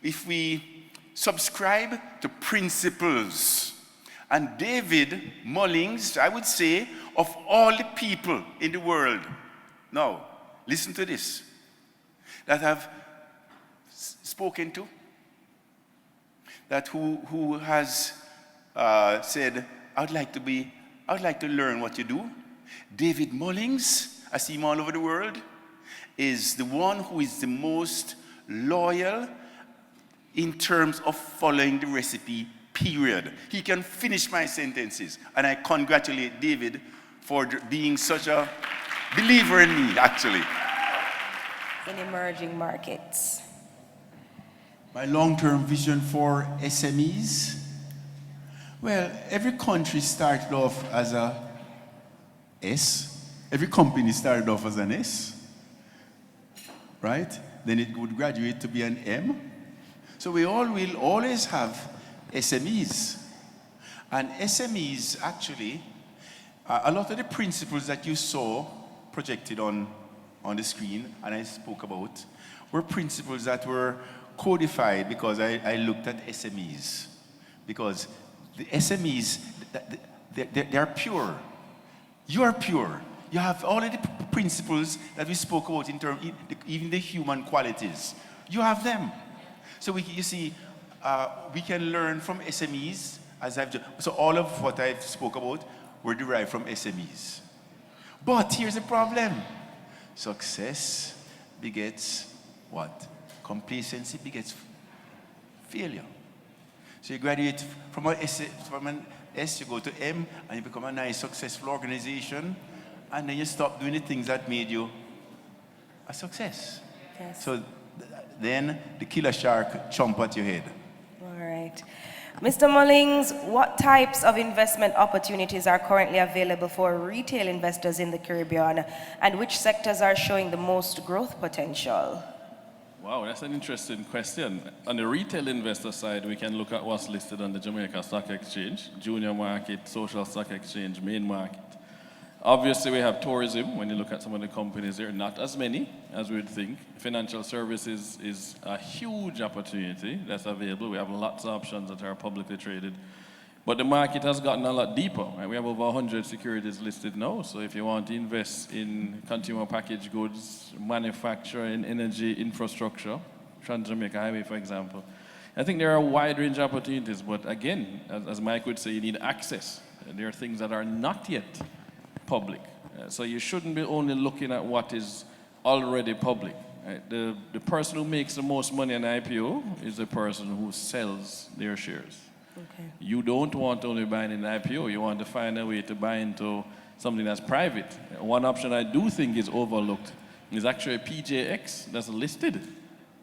if we subscribe to principles. And David Mullings, I would say, of all the people in the world, now, listen to this, that I've spoken to, that who has said, I'd like to learn what you do. David Mullings, I see him all over the world, is the one who is the most loyal in terms of following the recipe, period. He can finish my sentences, and I congratulate David for being such a believer in me, actually. In emerging markets. My long-term vision for SMEs? Well, every country started off as a S. Every company started off as an S, right? Then it would graduate to be an M. So we all will always have SMEs. And SMEs, actually, a lot of the principles that you saw projected on the screen, and I spoke about, were principles that were codified because I looked at SMEs. Because the SMEs, they are pure. You are pure. You have all of the principles that we spoke about in terms, even the human qualities. You have them. So you see, we can learn from SMEs, so all of what I've spoke about were derived from SMEs. But here's the problem. Success begets what? Complacency begets failure. So you graduate from an S, you go to M, and you become a nice, successful organization, and then you stop doing the things that made you a success. Yes. So then the killer shark chomp at your head. All right. Mr. Mullings, what types of investment opportunities are currently available for retail investors in the Caribbean, and which sectors are showing the most growth potential? Wow, that's an interesting question. On the retail investor side, we can look at what's listed on the Jamaica Stock Exchange, junior market, social stock exchange, main market. Obviously, we have tourism. When you look at some of the companies, there are not as many as we would think. Financial services is a huge opportunity that's available. We have lots of options that are publicly traded. But the market has gotten a lot deeper. Right? We have over 100 securities listed now. So if you want to invest in consumer packaged goods, manufacturing, energy, infrastructure, Trans-Jamaica Highway, for example, I think there are a wide range of opportunities. But again, as Mike would say, you need access. There are things that are not yet public. So you shouldn't be only looking at what is already public. Right? The person who makes the most money in IPO is the person who sells their shares. Okay. You don't want to only buy in an IPO. You want to find a way to buy into something that's private. One option I do think is overlooked is actually PJX that's listed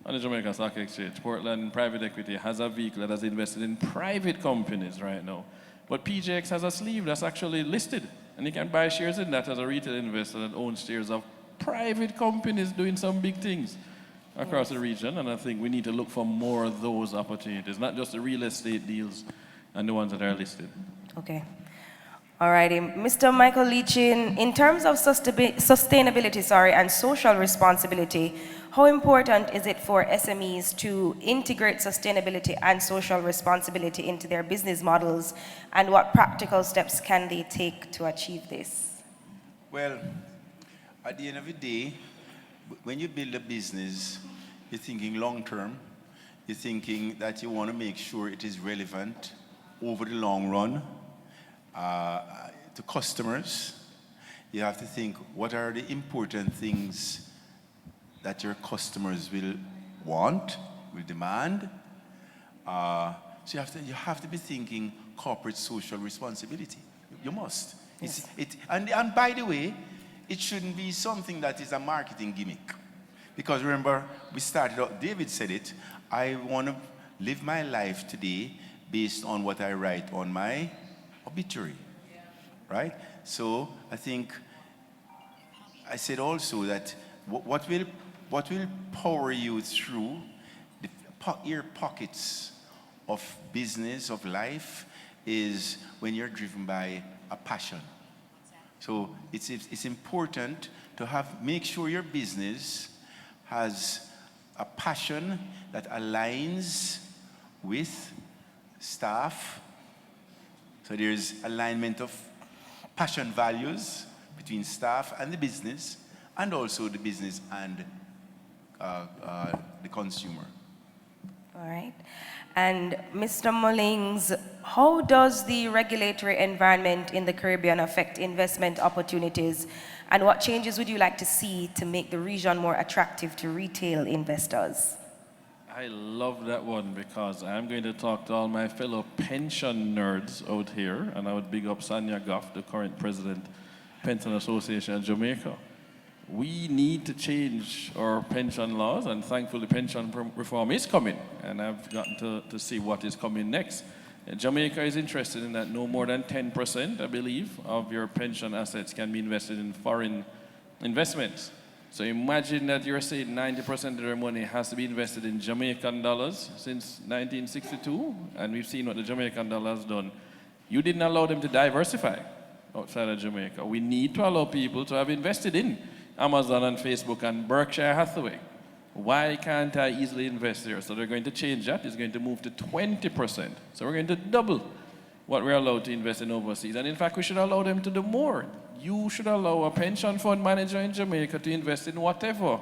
on the Jamaica Stock Exchange. Portland Private Equity has a vehicle that has invested in private companies right now. But PJX has a sleeve that's actually listed. And you can buy shares in that as a retail investor that owns shares of private companies doing some big things across the region. And I think we need to look for more of those opportunities, not just the real estate deals and the ones that are listed. Okay. All righty. Mr. Michael Leachin, in terms of sustainability, and social responsibility, how important is it for SMEs to integrate sustainability and social responsibility into their business models, and what practical steps can they take to achieve this? Well, at the end of the day, when you build a business, you're thinking long term. You're thinking that you want to make sure it is relevant over the long run to customers. You have to think, what are the important things that your customers will want, will demand? So you have to be thinking corporate social responsibility. You must. Yes. And by the way, it shouldn't be something that is a marketing gimmick. Because remember, we started out, David said it, I want to live my life today based on what I write on my obituary. Yeah. Right? So I think, I said also that what will power you through your pockets of business, of life, is when you're driven by a passion. So it's important to make sure your business has a passion that aligns with staff. So there's alignment of passion values between staff and the business, and also the business and the consumer. All right. And Mr. Mullings, how does the regulatory environment in the Caribbean affect investment opportunities? And what changes would you like to see to make the region more attractive to retail investors? I love that one because I'm going to talk to all my fellow pension nerds out here, and I would big up Sanya Goff, the current president, Pension Association of Jamaica. We need to change our pension laws, and thankfully pension reform is coming, and I've gotten to see what is coming next. Jamaica is interested in that no more than 10%, I believe, of your pension assets can be invested in foreign investments. So imagine that you're saying 90% of your money has to be invested in Jamaican dollars since 1962, and we've seen what the Jamaican dollar has done. You didn't allow them to diversify outside of Jamaica. We need to allow people to have invested in Amazon and Facebook and Berkshire Hathaway. Why can't I easily invest there? So they're going to change that. It's going to move to 20%. So we're going to double what we're allowed to invest in overseas. And in fact, we should allow them to do more. You should allow a pension fund manager in Jamaica to invest in whatever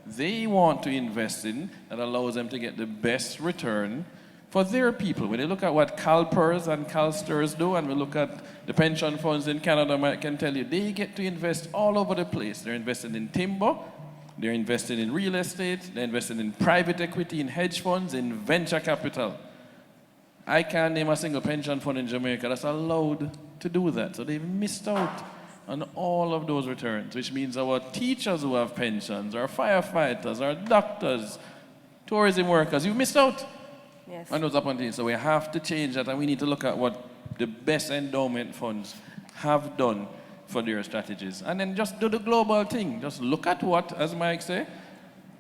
they want to invest in that allows them to get the best return for their people. When you look at what CalPERS and CalSTRS do, and we look at the pension funds in Canada, I can tell you, they get to invest all over the place. They're invested in timber, they're invested in real estate, they're invested in private equity, in hedge funds, in venture capital. I can't name a single pension fund in Jamaica that's allowed to do that. So they've missed out on all of those returns, which means our teachers who have pensions, our firefighters, our doctors, tourism workers, you've missed out. Yes. And those opportunities. So we have to change that, and we need to look at what the best endowment funds have done for their strategies. And then just do the global thing. Just look at what, as Mike said,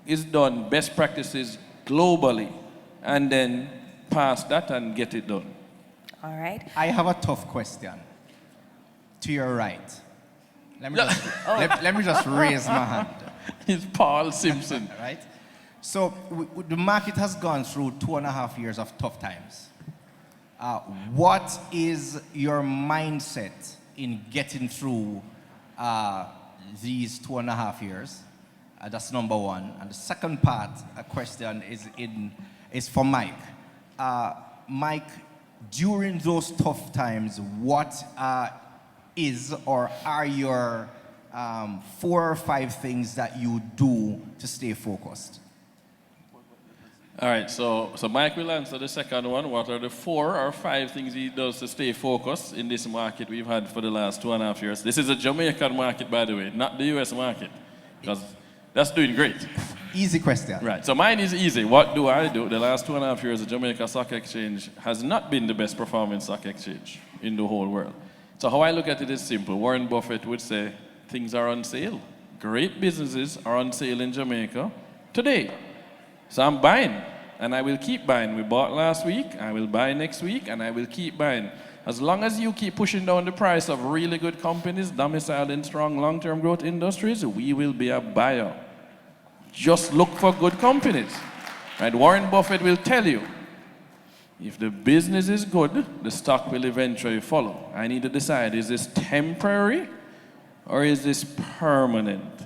is done, best practices globally, and then pass that and get it done. All right. I have a tough question. To your right. Let me just raise my hand. It's Paul Simpson. Right? So the market has gone through 2.5 years of tough times. What is your mindset in getting through these 2.5 years? That's number one. And the second part, a question is for Mike. Mike, during those tough times, what is or are your 4 or 5 things that you do to stay focused? All right, so Mike will answer the second one. What are the 4 or 5 things he does to stay focused in this market we've had for the last 2.5 years? This is a Jamaican market, by the way, not the US market, because that's doing great. Easy question. Right, so mine is easy. What do I do? The last 2.5 years, the Jamaica Stock Exchange has not been the best performing stock exchange in the whole world. So how I look at it is simple. Warren Buffett would say, things are on sale. Great businesses are on sale in Jamaica today. So I'm buying, and I will keep buying. We bought last week, I will buy next week, and I will keep buying. As long as you keep pushing down the price of really good companies, domiciled in strong long-term growth industries, we will be a buyer. Just look for good companies. Right? Warren Buffett will tell you, if the business is good, the stock will eventually follow. I need to decide, is this temporary or is this permanent?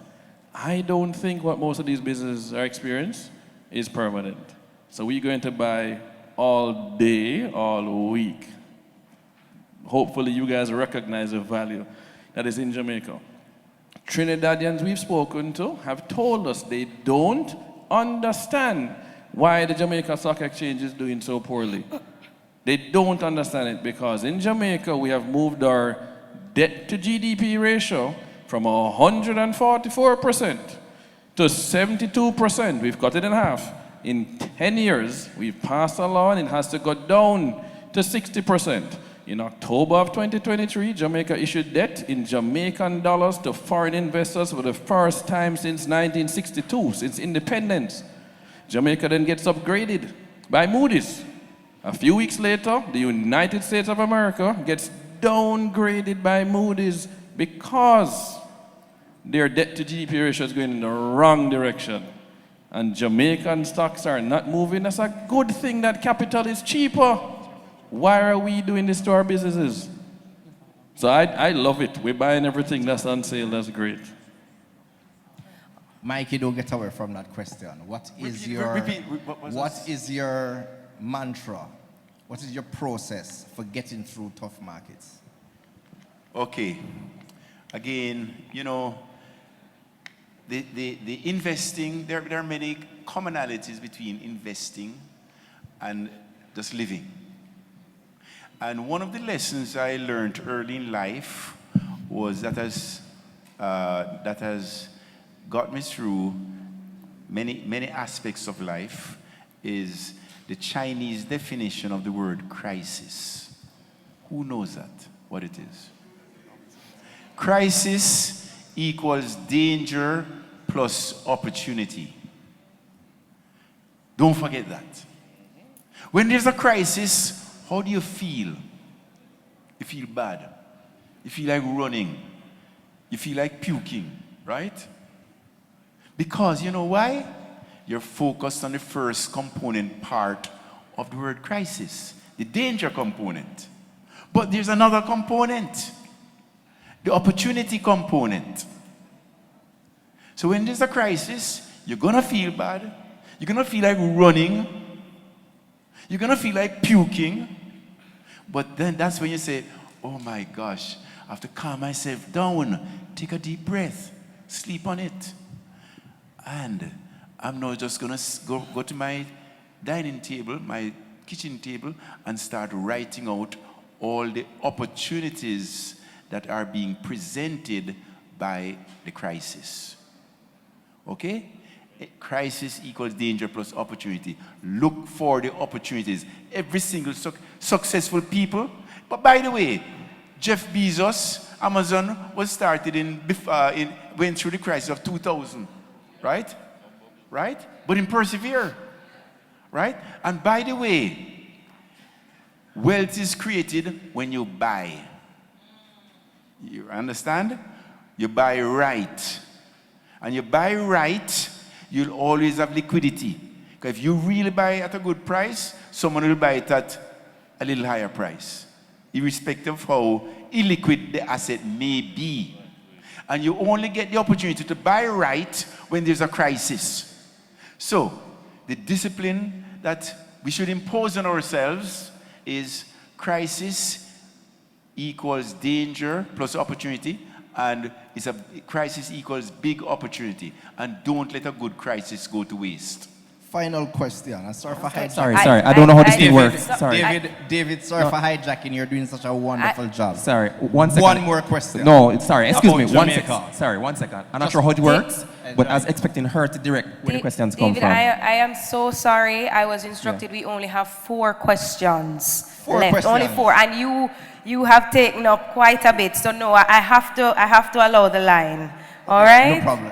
I don't think what most of these businesses are experiencing is permanent. So we're going to buy all day, all week. Hopefully you guys recognize the value that is in Jamaica. Trinidadians we've spoken to have told us they don't understand why the Jamaica Stock Exchange is doing so poorly. They don't understand it because in Jamaica we have moved our debt to GDP ratio from 144% to 72%. We've cut it in half. In 10 years, we've passed a law and it has to go down to 60%. In October of 2023, Jamaica issued debt in Jamaican dollars to foreign investors for the first time since 1962, since independence. Jamaica then gets upgraded by Moody's. A few weeks later, the United States of America gets downgraded by Moody's because their debt to GDP ratio is going in the wrong direction. and Jamaican stocks are not moving, that's a good thing that capital is cheaper. Why are we doing this to our businesses? So I love it. We're buying everything that's on sale. That's great. Mikey, don't get away from that question. What is Repeat. is your mantra? What is your process for getting through tough markets? Okay. Again, you know, the investing, there are many commonalities between investing and just living. And one of the lessons I learned early in life was that has got me through many aspects of life is the Chinese definition of the word crisis. Who knows that, what it is? Crisis equals danger plus opportunity. Don't forget that. When there's a crisis, how do you feel? You feel bad. You feel like running. You feel like puking, right? Because you know why? You're focused on the first component part of the word crisis, the danger component. But there's another component, the opportunity component. So when there's a crisis, you're going to feel bad. You're going to feel like running. You're going to feel like puking. But then that's when you say, oh my gosh, I have to calm myself down. Take a deep breath. Sleep on it. And I'm now just going to go to my dining table, my kitchen table, and start writing out all the opportunities that are being presented by the crisis. Okay? Crisis equals danger plus opportunity. Look for the opportunities. Every single successful people. But by the way, Jeff Bezos, Amazon was started went through the crisis of 2000. Right? Right? But in persevere. Right? And by the way, wealth is created when you buy. You understand? You buy right. And you buy right, you'll always have liquidity. Because if you really buy at a good price, someone will buy it at a little higher price, irrespective of how illiquid the asset may be. And you only get the opportunity to buy right when there's a crisis. So, the discipline that we should impose on ourselves is crisis equals danger plus opportunity, and crisis equals big opportunity. And don't let a good crisis go to waste. Final question. And sorry for hijacking. Sorry. I don't know how this thing works. Sorry. David, sorry for hijacking. You're doing such a wonderful job. Sorry, 1 second. One more question. No, sorry, excuse me. About 1 Jamaica. second. Sorry, 1 second. I'm not sure how it works, but I was expecting her to direct where the questions come David, from. I am so sorry. I was instructed we only have 4 questions Four left. questions. Only 4. And you have taken up quite a bit. So no, I have to allow the line. All right? No problem.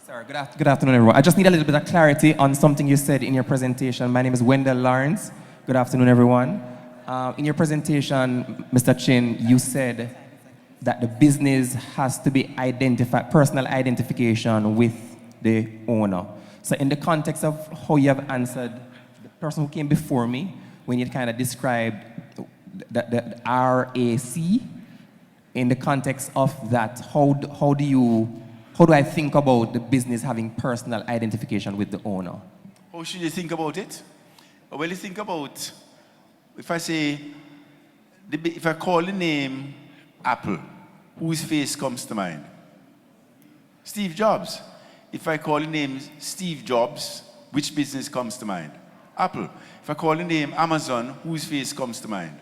Sorry, good afternoon, everyone. I just need a little bit of clarity on something you said in your presentation. My name is Wendell Lawrence. Good afternoon, everyone. In your presentation, Mr. Chin, you said that the business has to be personal identification with the owner. So in the context of how you have answered the person who came before me, when you kind of described the RAC, in the context of that, how do I think about the business having personal identification with the owner? How should you think about it? Well, you think about, if I call the name Apple, whose face comes to mind? Steve Jobs. If I call the name Steve Jobs, which business comes to mind? Apple. If I call the name Amazon, whose face comes to mind?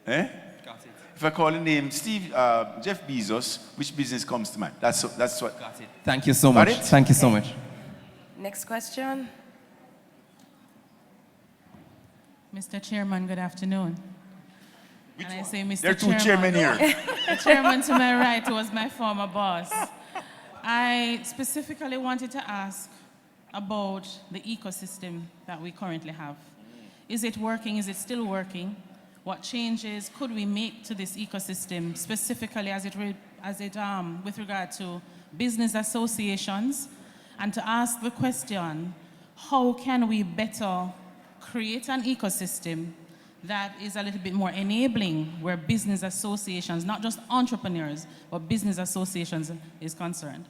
If I call the name Jeff Bezos, which business comes to mind? That's what. Got it. Thank you so much. Thank you so much. Next question. Mr. Chairman, good afternoon. And I say, Mr. There are 2 chairmen here. The chairman to my right was my former boss. I specifically wanted to ask about the ecosystem that we currently have. Is it working? Is it still working? What changes could we make to this ecosystem, specifically with regard to business associations and to ask the question, how can we better create an ecosystem that is a little bit more enabling where business associations, not just entrepreneurs, but business associations is concerned?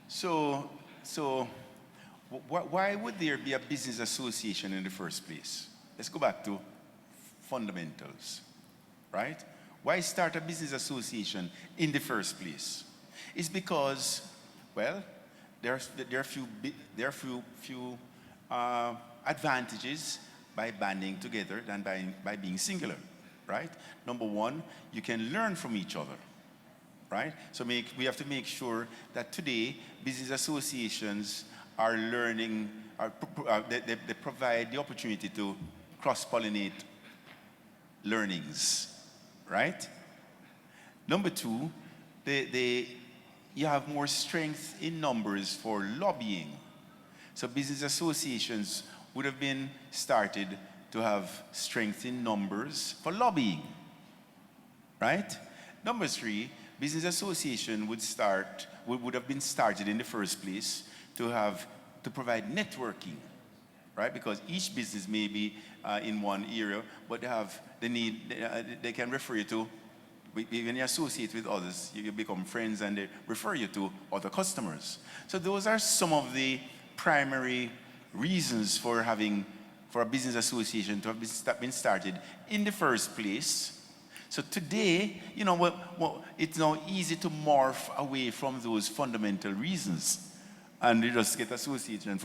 So why would there be a business association in the first place? Let's go back to fundamentals, right? Why start a business association in the first place? It's because, well, there are few advantages by banding together than by being singular, right? Number one, you can learn from each other, right? So we have to make sure that today business associations are learning, they provide the opportunity to cross-pollinate learnings, right? Number two, you have more strength in numbers for lobbying. So business associations would have been started to have strength in numbers for lobbying, right? Number three, business association would have been started in the first place to provide networking, right? Because each business may be in one area, but they can refer you to, when you associate with others, you become friends and they refer you to other customers. So those are some of the primary reasons for a business association to have been started in the first place. So today, it's now easy to morph away from those fundamental reasons, and you just get association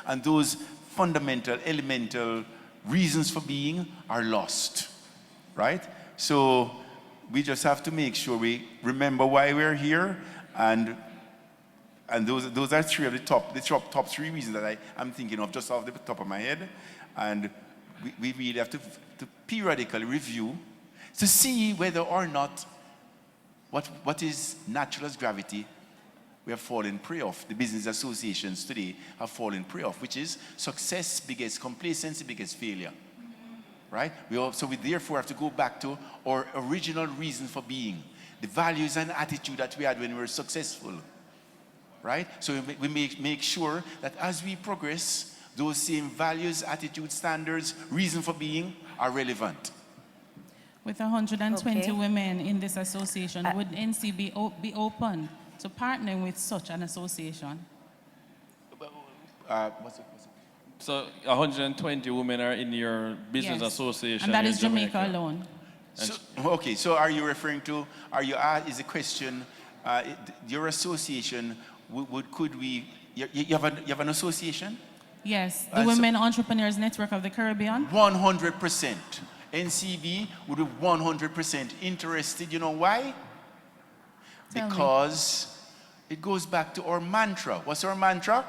and those fundamental, elemental reasons for being are lost, right? So we just have to make sure we remember why we're here, and those are three of the top three reasons that I'm thinking of just off the top of my head, and we really have to periodically review to see whether or not what is natural as gravity we have fallen prey of. The business associations today have fallen prey of, which is success begets complacency, begets failure, right? We therefore have to go back to our original reason for being, the values and attitude that we had when we were successful, right? So we make sure that as we progress, those same values, attitude, standards, reason for being are relevant. With 120 women in this association, would NC be open to partnering with such an association? What's it? So 120 women are in your business association. And that is Jamaica alone. So are you referring to, is the question, your association, you have an association? Yes, the Women Entrepreneurs Network of the Caribbean. 100%. NCB would be 100% interested. You know why? Because it goes back to our mantra. What's our mantra?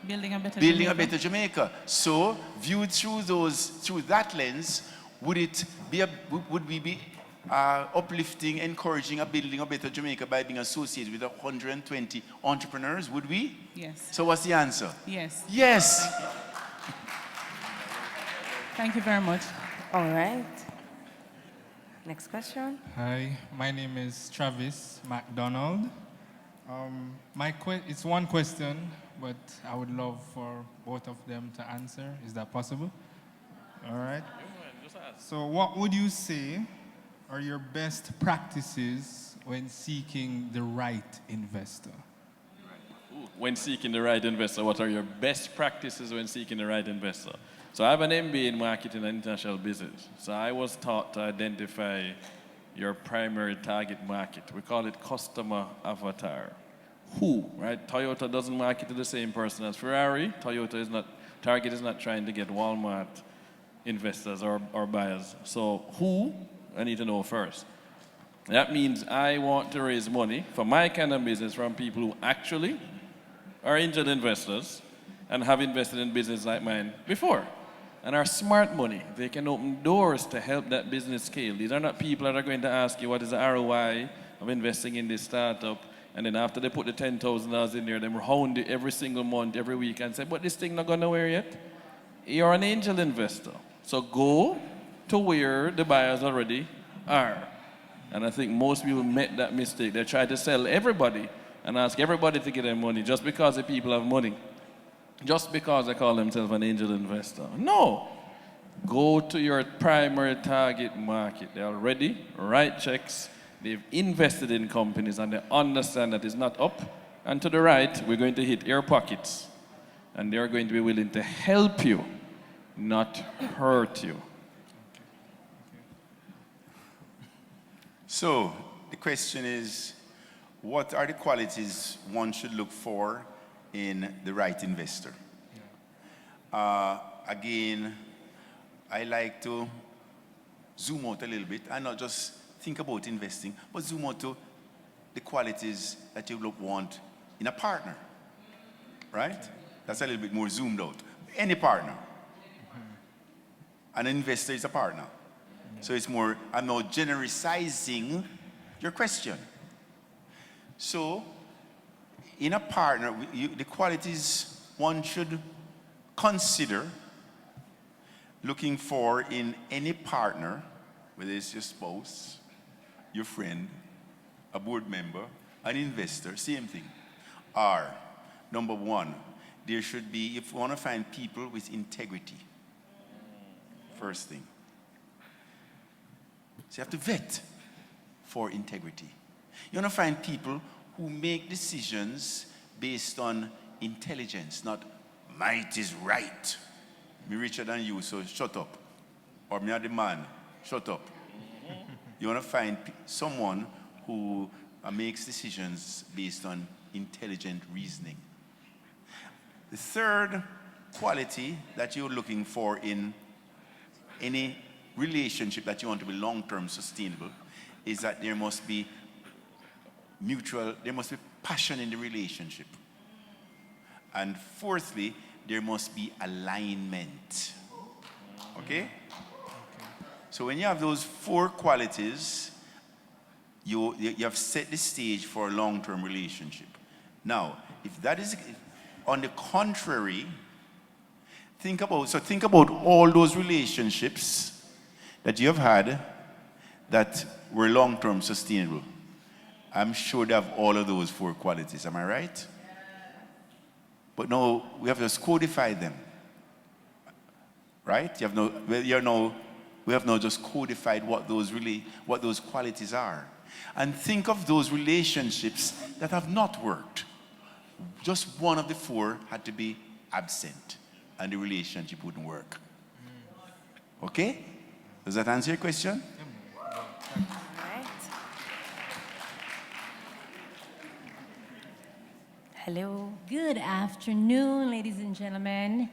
Building a better Building Jamaica. a better Jamaica. So, viewed through that lens, would we be uplifting, encouraging, building a better Jamaica by being associated with 120 entrepreneurs? Would we? Yes. So, what's the answer? Yes. Yes. Thank you very much. All right. Next question. Hi, my name is Travis McDonald. It's one question, but I would love for both of them to answer. Is that possible? All right. So what would you say are your best practices when seeking the right investor? When seeking the right investor, what are your best practices when seeking the right investor? So I have an MBA in marketing and international business. So I was taught to identify your primary target market. We call it customer avatar. Who, right? Toyota doesn't market to the same person as Ferrari. Target is not trying to get Walmart investors or buyers. So who, I need to know first. That means I want to raise money for my kind of business from people who actually are angel investors and have invested in business like mine before and are smart money. They can open doors to help that business scale. These are not people that are going to ask you what is the ROI of investing in this startup, and then after they put the $10,000 in there, they round it every single month, every week, and say, but this thing not going nowhere yet. You're an angel investor. So go to where the buyers already are. And I think most people make that mistake. They try to sell everybody and ask everybody to give them money just because the people have money, just because they call themselves an angel investor. No. Go to your primary target market. They already write checks, they've invested in companies, and they understand that it's not up and to the right, we're going to hit your pockets. And they're going to be willing to help you, not hurt you. So, the question is, what are the qualities one should look for in the right investor? Again, I like to zoom out a little bit and not just think about investing, but zoom out to the qualities that you want in a partner, right? That's a little bit more zoomed out. Any partner. An investor is a partner. So it's more, I'm now genericizing your question. So, in a partner, the qualities one should consider looking for in any partner, whether it's your spouse, your friend, a board member, an investor, same thing, are, number one, there should be, if you want to find people with integrity, first thing. So you have to vet for integrity. You want to find people who make decisions based on intelligence, not might is right. Me richer than you, so shut up. Or me are the man, shut up. You want to find someone who makes decisions based on intelligent reasoning. The third quality that you're looking for in any relationship that you want to be long-term sustainable is that there must be passion in the relationship. And fourthly, there must be alignment. Okay? So when you have those four qualities, you have set the stage for a long-term relationship. Now, if that is on the contrary, think about all those relationships that you have had that were long-term sustainable. I'm sure they have all of those four qualities. Am I right? But no, we have just codified them. Right? We have now just codified what those qualities are. And think of those relationships that have not worked. Just one of the four had to be absent, and the relationship wouldn't work. Okay? Does that answer your question? Hello. Good afternoon, ladies and gentlemen.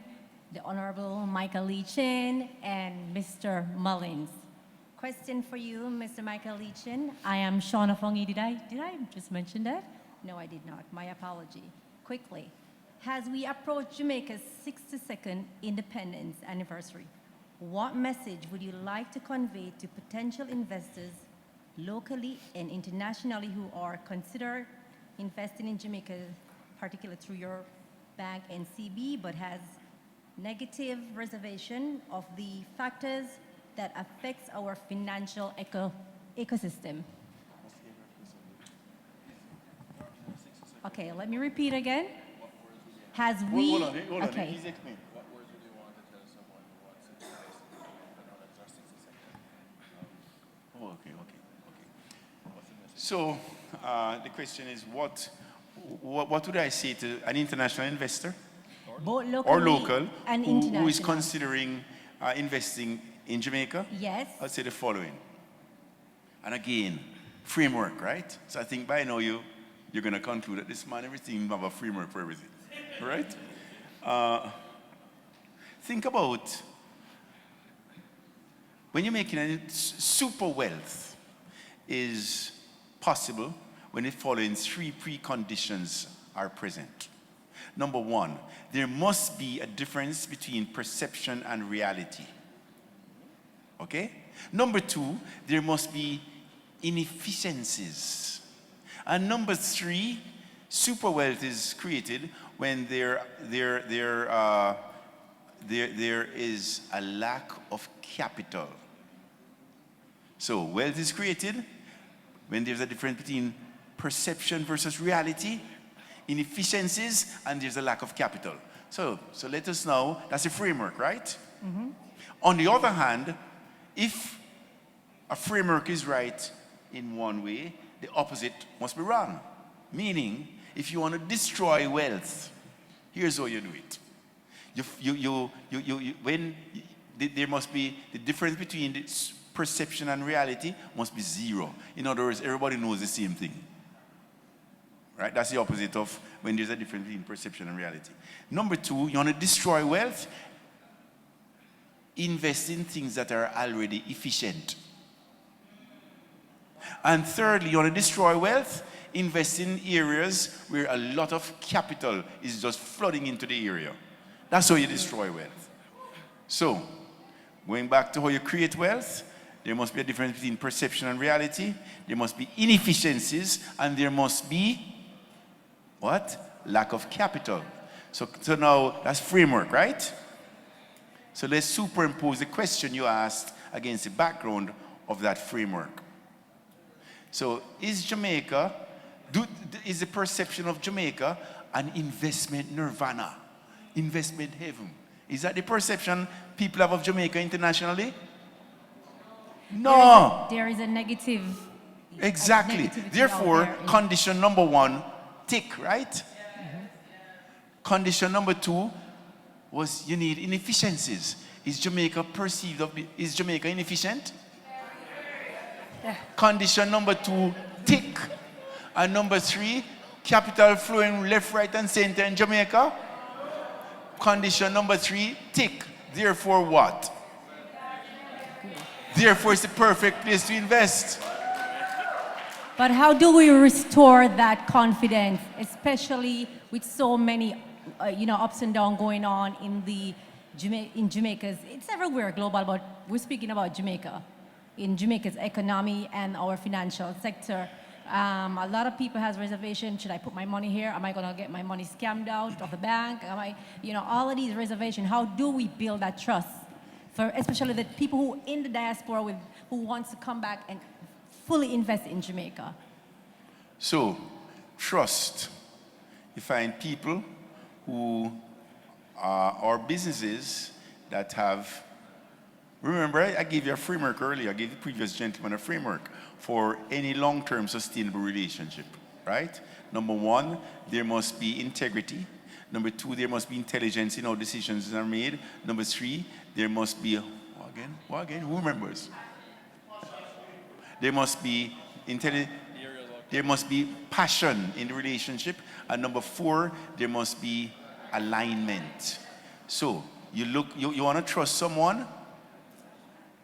The Honorable Michael Leachin and Mr. Mullings. Question for you, Mr. Michael Leachin. I am Shauna Fongi. Did I just mention that? No, I did not. My apology. Quickly, as we approach Jamaica's 62nd independence anniversary, what message would you like to convey to potential investors locally and internationally who are consider investing in Jamaica, particularly through your bank NCB, but has negative reservation of the factors that affects our financial ecosystem? Okay, let me repeat again. Has we... Hold on. Okay. Easy explain. What words would you want to tell someone who wants to invest in another 60 seconds? Okay. So the question is, what would I say to an international investor Both locally or local and who is international. considering investing in Jamaica? Yes. I'd say the following. And again, framework, right? So I think by now you're going to conclude that this man, everything have a framework for everything, right? Think about when you're making super wealth is possible when the following three preconditions are present. Number one, there must be a difference between perception and reality. Okay? Number two, there must be inefficiencies. And number three, super wealth is created when there is a lack of capital. So wealth is created when there's a difference between perception versus reality, inefficiencies, and there's a lack of capital. So let us know, that's a framework, right? On the other hand, if a framework is right in one way, the opposite must be wrong. Meaning, if you want to destroy wealth, here's how you do it. There must be the difference between the perception and reality must be zero. In other words, everybody knows the same thing. Right? That's the opposite of when there's a difference between perception and reality. Number two, you want to destroy wealth, invest in things that are already efficient. And thirdly, you want to destroy wealth, invest in areas where a lot of capital is just flooding into the area. That's how you destroy wealth. So, going back to how you create wealth, there must be a difference between perception and reality. There must be inefficiencies, and there must be, what? Lack of capital. So now, that's framework, right? So let's superimpose the question you asked against the background of that framework. So is Jamaica, is the perception of Jamaica an investment nirvana, investment heaven? Is that the perception people have of Jamaica internationally? No. There is a negative. Exactly. Therefore, condition number one, tick, right? Condition number two was you need inefficiencies. Is Jamaica perceived of, is Jamaica inefficient? Condition number two, tick. And number three, capital flowing left, right, and center in Jamaica. Condition number three, tick. Therefore what? Therefore it's the perfect place to invest. But how do we restore that confidence, especially with so many, ups and downs going on in Jamaica's? It's everywhere global, but we're speaking about Jamaica. In Jamaica's economy and our financial sector, a lot of people has reservations. Should I put my money here? Am I going to get my money scammed out of the bank? Am I, all of these reservations. How do we build that trust for especially the people who in the diaspora who wants to come back and fully invest in Jamaica? So, trust. You find people who are businesses that have, remember I gave you a framework earlier, I gave the previous gentleman a framework for any long-term sustainable relationship, right? Number one, there must be integrity. Number two, there must be intelligence in how decisions are made. Number three, there must be, what again? Who remembers? There must be there must be passion in the relationship. And number four, there must be alignment. So you want to trust someone,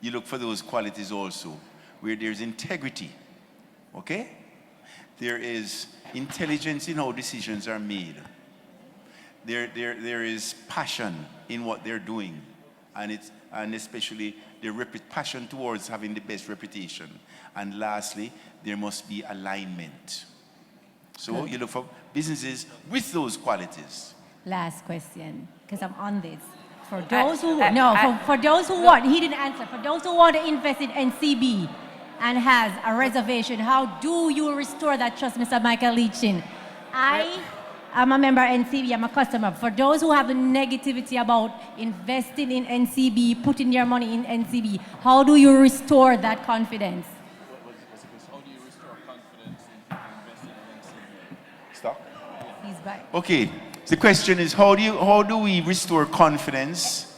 you look for those qualities also, where there's integrity, okay? There is intelligence in how decisions are made. There is passion in what they're doing, and especially their passion towards having the best reputation. And lastly, there must be alignment. So you look for businesses with those qualities. Last question, because I'm on this. For those for those who want, he didn't answer. For those who want to invest in NCB and has a reservation, how do you restore that trust, Mr. Michael Leachin? I'm a member of NCB, I'm a customer. For those who have the negativity about investing in NCB, putting their money in NCB, how do you restore that confidence? How do you restore confidence in investing in NCB? Stop. He's back. Okay. The question is, how do we restore confidence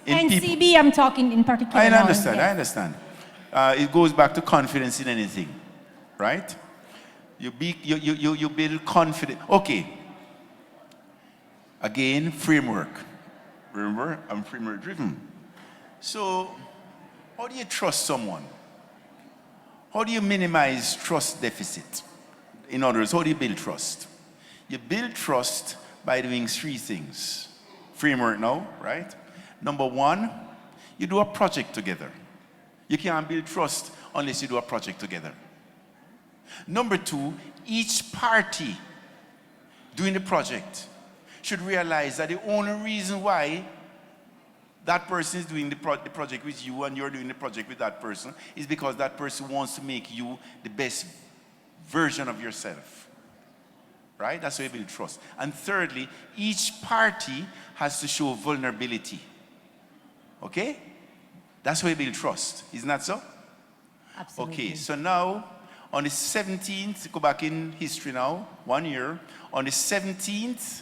in people? NCB, I'm talking in particular. I understand. It goes back to confidence in anything, right? You build confidence. Okay. Again, framework. Remember, I'm framework driven. So, how do you trust someone? How do you minimize trust deficit? In other words, how do you build trust? You build trust by doing three things. Framework now, right? Number one, you do a project together. You can't build trust unless you do a project together. Number two, each party doing the project should realize that the only reason why that person is doing the project with you and you're doing the project with that person is because that person wants to make you the best version of yourself. Right? That's how you build trust. And thirdly, each party has to show vulnerability. Okay? That's how you build trust. Isn't that so? Absolutely. Okay, so now, on the 17th, go back in history now, 1 year, on the 17th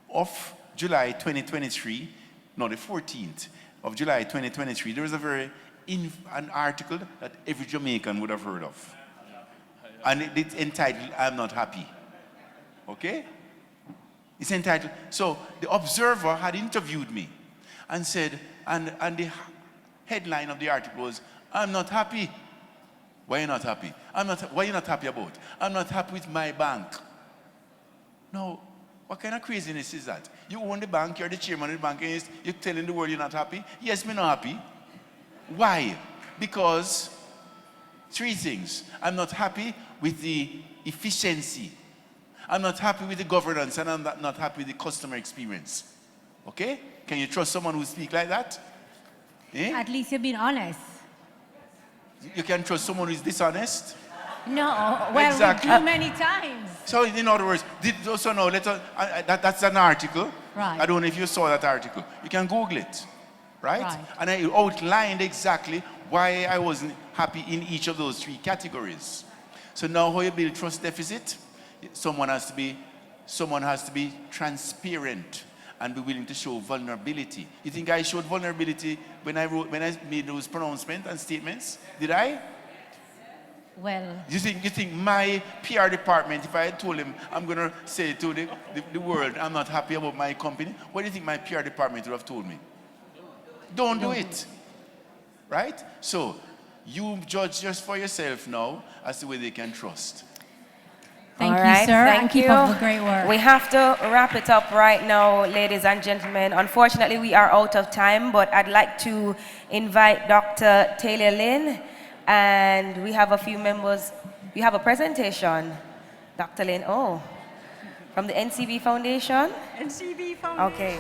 of July 2023, no, the 14th of July 2023, there was an article that every Jamaican would have heard of. And it's entitled, I'm Not Happy. Okay? It's entitled, so the Observer had interviewed me and said, and the headline of the article was, I'm not happy. Why are you not happy? What are you not happy about? I'm not happy with my bank. Now, what kind of craziness is that? You own the bank, you're the chairman of the bank, and you're telling the world you're not happy? Yes, I'm not happy. Why? Because 3 things. I'm not happy with the efficiency. I'm not happy with the governance, and I'm not happy with the customer experience. Okay? Can you trust someone who speaks like that? Eh? At least you're being honest. You can trust someone who is dishonest? No, well, Exactly. we do many times. So in other words, that's an article. Right. I don't know if you saw that article. You can Google it, right? Right. And I outlined exactly why I wasn't happy in each of those 3 categories. So now how you build trust deficit? Someone has to be transparent and be willing to show vulnerability. You think I showed vulnerability when I made those pronouncements and statements? Did I? Well, You think my PR department, if I had told him I'm going to say to the world I'm not happy about my company, what do you think my PR department would have told me? Don't do it. Right? So, you judge just for yourself now as to whether they can trust. thank All you, right, sir, thank and keep you. up the great work. We have to wrap it up right now, ladies and gentlemen. Unfortunately, we are out of time, but I'd like to invite Dr. Taylor Lynn, and we have a few members. We have a presentation. Dr. Lynn, from the NCB Foundation? NCB Foundation. Okay.